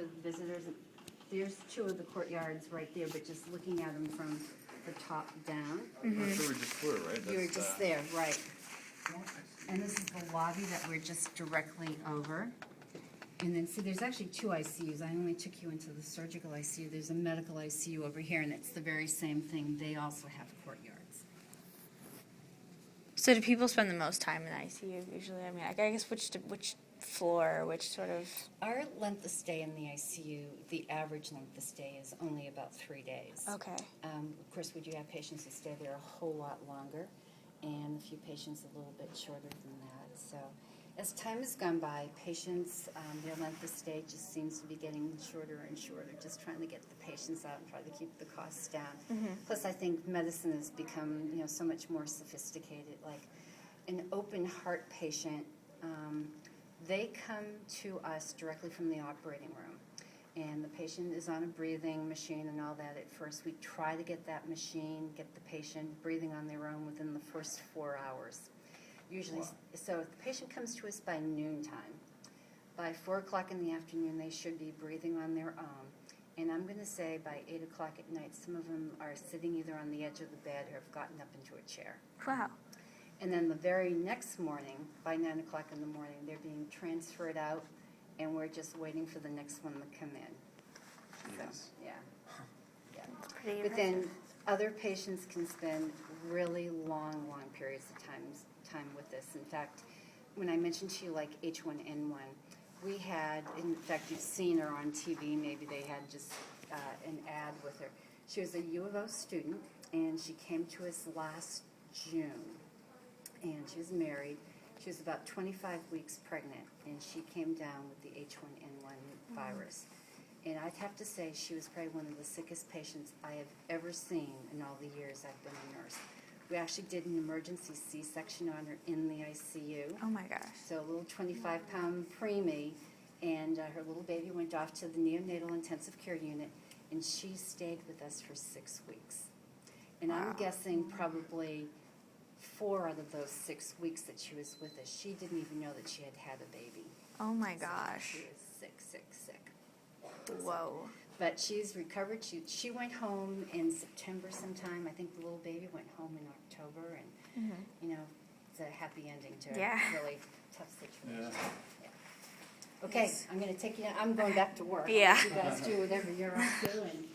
for the visitors. There's two of the courtyards right there, but just looking at them from the top down. That's where we just were, right? You were just there, right. Yeah. And this is the lobby that we're just directly over. And then, see, there's actually two ICUs. I only took you into the surgical ICU. There's a medical ICU over here, and it's the very same thing. They also have courtyards. So do people spend the most time in ICU usually? I mean, I guess which floor, which sort of... Our length of stay in the ICU, the average length of stay is only about 3 days. Okay. Of course, we do have patients who stay there a whole lot longer, and a few patients a little bit shorter than that. So as time has gone by, patients, their length of stay just seems to be getting shorter and shorter, just trying to get the patients out and try to keep the costs down. Plus, I think medicine has become, so much more sophisticated. Like an open heart patient, they come to us directly from the operating room. And the patient is on a breathing machine and all that. At first, we try to get that machine, get the patient breathing on their own within the first 4 hours. Usually, so if the patient comes to us by noontime, by 4 o'clock in the afternoon, they should be breathing on their own. And I'm going to say by 8 o'clock at night, some of them are sitting either on the edge of the bed or have gotten up into a chair. Wow. And then the very next morning, by 9 o'clock in the morning, they're being transferred out, and we're just waiting for the next one to come in. So, yeah. Pretty But impressive. then other patients can spend really long periods of time with this. In fact, when I mentioned to you like H1N1, we had, in fact, you've seen her on TV, maybe they had just an ad with her. She was a U of O student, and she came to us last June. And she was married. She was about 25 weeks pregnant, and she came down with the H1N1 virus. And I'd have to say she was probably one of the sickest patients I have ever seen in all the years I've been a nurse. We actually did an emergency C-section on her in the ICU. Oh my gosh. So a little 25-pound preemie, and her little baby went off to the neonatal intensive care unit, and she stayed with us for 6 weeks. And I'm guessing probably 4 out of those 6 weeks that she was with us, she didn't even know that she had had a baby. Oh my So gosh. she was sick. Whoa. But she's recovered. She went home in September sometime. I think the little baby went home in October, and it's a happy ending to a really tough situation. Yeah. Okay, I'm going to take you. I'm going back to work. Yeah. You guys do whatever you're up to, and